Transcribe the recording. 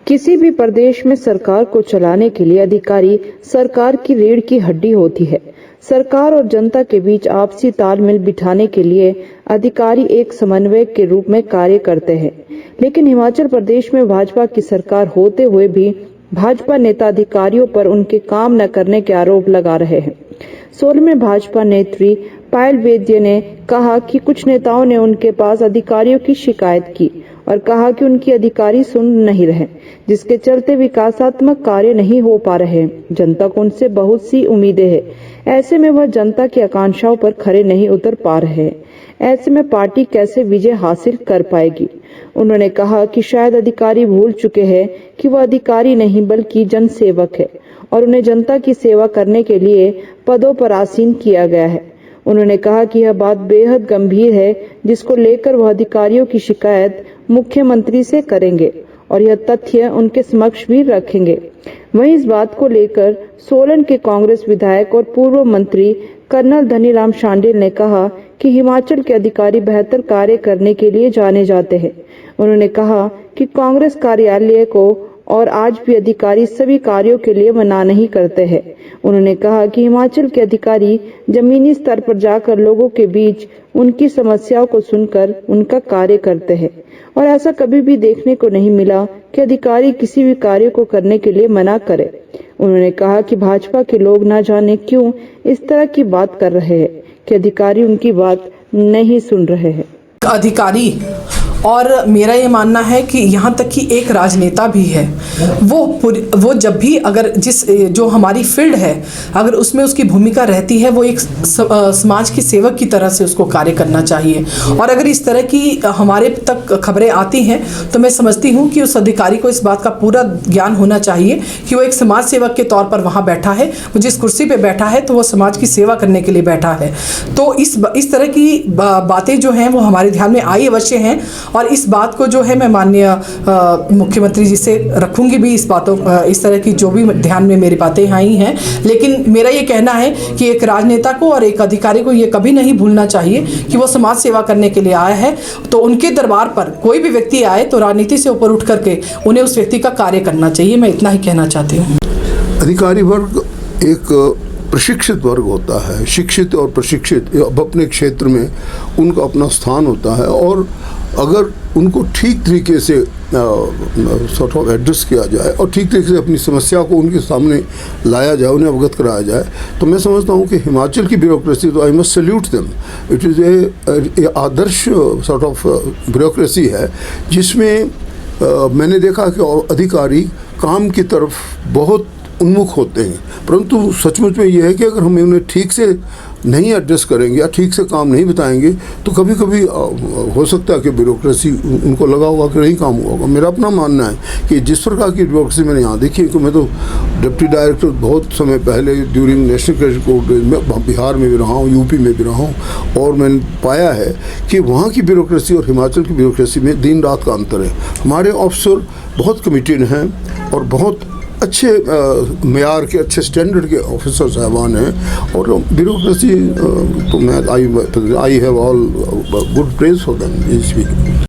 किसी भी प्रदेश में सरकार को चलाने के लिए अधिकारी सरकार की रीढ़ की हड्डी होती है। सरकार और जनता के बीच आपसी तालमेल बिठाने के लिए अधिकारी एक समन्वयक के रूप में कार्य करते हैं। लेकिन हिमाचल प्रदेश में भाजपा की सरकार होते हुए भी भाजपा नेता अधिकारियों पर उनके काम न करने के आरोप लगा रहे हैं। सोलन में भाजपा नेत्री पायल वैद्य ने कहा कि कुछ नेताओं ने उनके पास अधिकारियों की शिकायत की और कहा कि उनकी अधिकारी सुन नहीं रहे, जिसके चलते विकासात्मक कार्य नहीं हो पा रहे। जनता को उनसे बहुत सी उम्मीदें हैं। ऐसे में वह जनता की आकांक्षाओं पर खरे नहीं उतर पा रहे हैं। ऐसे में पार्टी कैसे विजय हासिल कर पाएगी। उन्होंने कहा कि शायद अधिकारी भूल चुके हैं कि वह अधिकारी नहीं बल्कि जनसेवक है और उन्हें जनता की सेवा करने के लिए पदों पर आसीन किया गया है। उन्होंने कहा कि यह बात बेहद गंभीर है, जिसको लेकर वह अधिकारियों की शिकायत मुख्यमंत्री से करेंगे और यह तथ्य उनके समक्ष भी रखेंगे। वहीं इस बात को लेकर सोलन के कांग्रेस विधायक और पूर्व मंत्री कर्नल धनीराम शांडिल ने कहा कि हिमाचल के अधिकारी बेहतर कार्य करने के लिए जाने जाते हैं। उन्होंने कहा कि कांग्रेस कार्यालय को और आज भी अधिकारी सभी कार्यों के लिए मना नहीं करते हैं। उन्होंने कहा कि हिमाचल के अधिकारी जमीनी स्तर पर जाकर लोगों के बीच उनकी समस्याओं को सुनकर उनका कार्य करते हैं और ऐसा कभी भी देखने को नहीं मिला कि अधिकारी किसी भी कार्य को करने के लिए मना करे। उन्होंने कहा कि भाजपा के लोग न जाने क्यों इस तरह की बात कर रहे हैं कि अधिकारी उनकी बात नहीं सुन रहे हैं। अधिकारी और मेरा ये मानना है कि यहाँ तक कि एक राजनेता भी है, वो जब भी अगर जो हमारी फील्ड है अगर उसमें उसकी भूमिका रहती है, वो एक समाज की सेवक की तरह से उसको कार्य करना चाहिए। और अगर इस तरह की हमारे तक खबरें आती हैं तो मैं समझती हूँ कि उस अधिकारी को इस बात का पूरा ज्ञान होना चाहिए कि वो एक समाज सेवक के तौर पर वहाँ बैठा है। वो जिस कुर्सी पर बैठा है तो वो समाज की सेवा करने के लिए बैठा है। तो इस तरह की बातें जो हैं वो हमारे ध्यान में आई अवश्य हैं और इस बात को जो है मैं माननीय मुख्यमंत्री जी से रखूंगी भी। इस तरह की जो भी ध्यान में मेरी बातें आई हैं, लेकिन मेरा ये कहना है कि एक राजनेता को और एक अधिकारी को ये कभी नहीं भूलना चाहिए कि वो समाज सेवा करने के लिए आया है। तो उनके दरबार पर कोई भी व्यक्ति आए तो राजनीति से ऊपर उठ करके उन्हें उस व्यक्ति का कार्य करना चाहिए। मैं इतना ही कहना चाहती हूँ। अधिकारी वर्ग एक प्रशिक्षित वर्ग होता है, शिक्षित और प्रशिक्षित अपने क्षेत्र में उनका अपना स्थान होता है और अगर उनको ठीक तरीके से सॉर्ट ऑफ एड्रेस किया जाए और ठीक तरीके से अपनी समस्या को उनके सामने लाया जाए, उन्हें अवगत कराया जाए, तो मैं समझता हूँ कि हिमाचल की ब्यूरोक्रेसी, तो I must salute them, it is a Adarsh sort of bureaucracy है जिसमें मैंने देखा कि अधिकारी काम की तरफ बहुत उन्मुख होते हैं। परंतु सचमुच में यह है कि अगर हम उन्हें ठीक से नहीं एड्रेस करेंगे या ठीक से काम नहीं बताएंगे तो कभी कभी हो सकता है कि ब्यूरोक्रेसी उनको लगा होगा कि नहीं काम हुआ होगा। मेरा अपना मानना है कि जिस प्रकार की ब्यूरोक्रेसी मैंने यहाँ देखी है, कि मैं तो डिप्टी डायरेक्टर बहुत समय पहले ड्यूरिंग नेशनल क्रेडिट कोर्ट में बिहार में भी रहा हूँ, यूपी में भी रहा हूँ और मैंने पाया है कि वहाँ की ब्यूरोक्रेसी और हिमाचल की ब्यूरोक्रेसी में दिन रात का अंतर है। हमारे ऑफिसर बहुत कमिटेड हैं और बहुत अच्छे मेयार के, अच्छे स्टैंडर्ड के ऑफिसर साहबान हैं और ब्यूरोक्रेसी तो मैं I have all good praise for them.